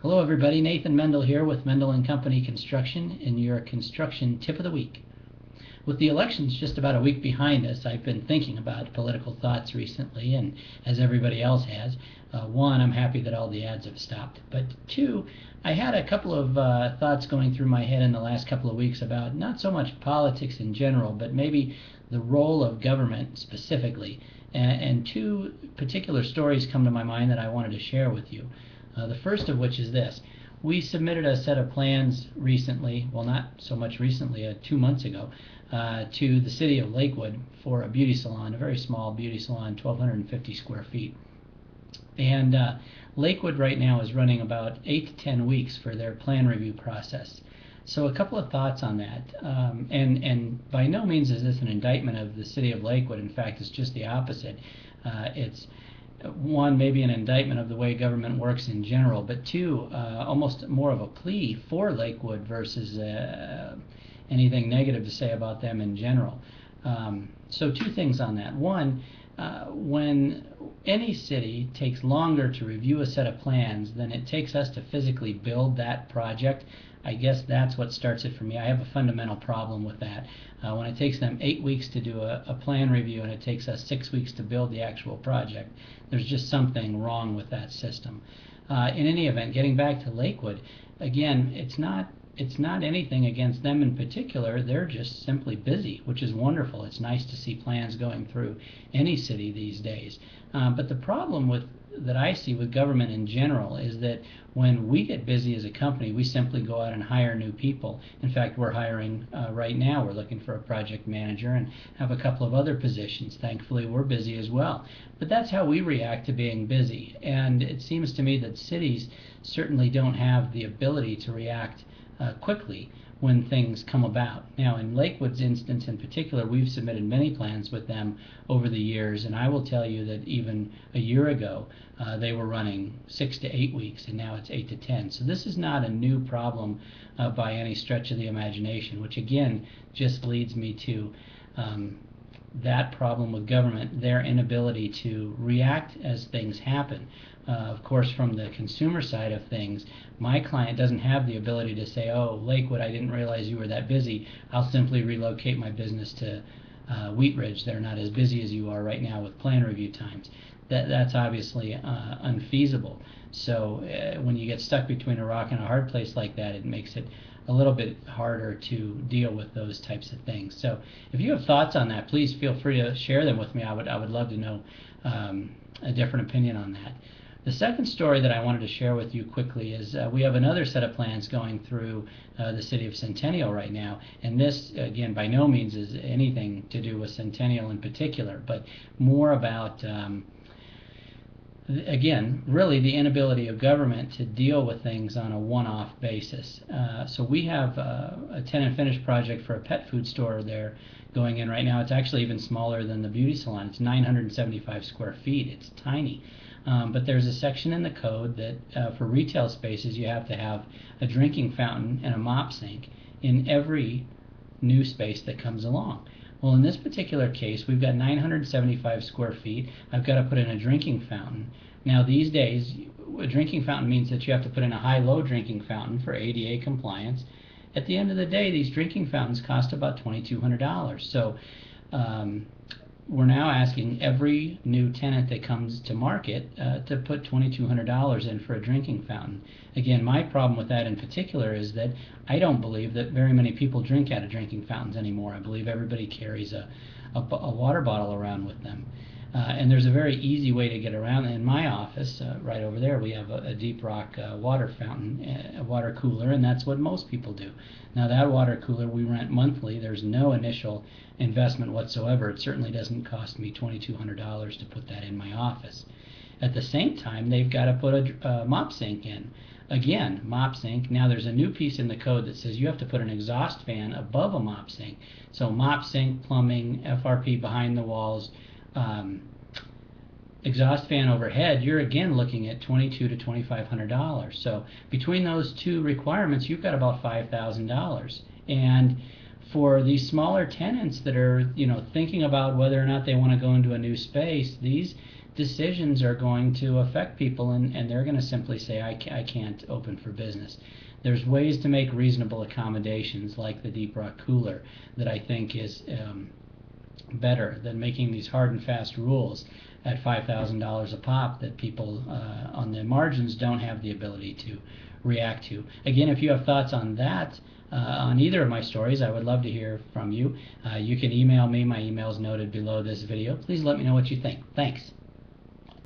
Hello everybody, Nathan Mendel here with Mendel & Company Construction and your construction tip of the week. With the elections just about a week behind us, I've been thinking about political thoughts recently, and as everybody else has. One, I'm happy that all the ads have stopped. But two, I had a couple of thoughts going through my head in the last couple of weeks about not so much politics in general, but maybe the role of government specifically. And two particular stories come to my mind that I wanted to share with you. The first of which is this. We submitted a set of plans recently, well not so much recently, 2 months ago, to the city of Lakewood for a beauty salon, a very small beauty salon, 1,250 square feet. And Lakewood right now is running about 8 to 10 weeks for their plan review process. So a couple of thoughts on that, and by no means is this an indictment of the city of Lakewood. In fact, it's just the opposite. It's one, maybe an indictment of the way government works in general, but two, almost more of a plea for Lakewood versus anything negative to say about them in general. So two things on that. One, when any city takes longer to review a set of plans than it takes us to physically build that project, I guess that's what starts it for me. I have a fundamental problem with that. When it takes them 8 weeks to do a plan review and it takes us 6 weeks to build the actual project, there's just something wrong with that system. In any event, getting back to Lakewood, again, it's not anything against them in particular. They're just simply busy, which is wonderful. It's nice to see plans going through any city these days. But the problem that I see with government in general is that when we get busy as a company, we simply go out and hire new people. In fact, we're hiring right now. We're looking for a project manager and have a couple of other positions. Thankfully, we're busy as well. But that's how we react to being busy. And it seems to me that cities certainly don't have the ability to react quickly when things come about. Now, in Lakewood's instance in particular, we've submitted many plans with them over the years, and I will tell you that even a year ago, they were running 6 to 8 weeks, and now it's 8 to 10. So this is not a new problem by any stretch of the imagination, which again just leads me to that problem with government, their inability to react as things happen. Of course, from the consumer side of things, my client doesn't have the ability to say, oh, Lakewood, I didn't realize you were that busy. I'll simply relocate my business to Wheat Ridge. They're not as busy as you are right now with plan review times. That's obviously unfeasible. So when you get stuck between a rock and a hard place like that, it makes it a little bit harder to deal with those types of things. So if you have thoughts on that, please feel free to share them with me. I would love to know a different opinion on that. The second story that I wanted to share with you quickly is we have another set of plans going through the city of Centennial right now, and this, again, by no means is anything to do with Centennial in particular, but more about again, really the inability of government to deal with things on a one-off basis. So we have a tenant finish project for a pet food store there going in right now. It's actually even smaller than the beauty salon. It's 975 square feet. It's tiny. But there's a section in the code that for retail spaces you have to have a drinking fountain and a mop sink in every new space that comes along. Well, in this particular case, we've got 975 square feet. I've got to put in a drinking fountain. Now, these days, a drinking fountain means that you have to put in a high-low drinking fountain for ADA compliance. At the end of the day, these drinking fountains cost about $2,200. So we're now asking every new tenant that comes to market to put $2,200 in for a drinking fountain. Again, my problem with that in particular is that I don't believe that very many people drink out of drinking fountains anymore. I believe everybody carries a water bottle around with them. And there's a very easy way to get around. In my office, right over there, we have a Deep Rock water fountain, a water cooler, and that's what most people do. Now, that water cooler we rent monthly. There's no initial investment whatsoever. It certainly doesn't cost me $2,200 to put that in my office. At the same time, they've got to put a mop sink in. Again, mop sink. Now there's a new piece in the code that says you have to put an exhaust fan above a mop sink. So mop sink, plumbing, FRP behind the walls, exhaust fan overhead, you're again looking at $2,200 to $2,500. So between those two requirements, you've got about $5,000. And for these smaller tenants that are, thinking about whether or not they want to go into a new space, these decisions are going to affect people, and they're going to simply say, I can't open for business. There's ways to make reasonable accommodations, like the Deep Rock Cooler, that I think is better than making these hard and fast rules at $5,000 a pop that people on the margins don't have the ability to react to. Again, if you have thoughts on that, on either of my stories, I would love to hear from you. You can email me. My email is noted below this video. Please let me know what you think. Thanks.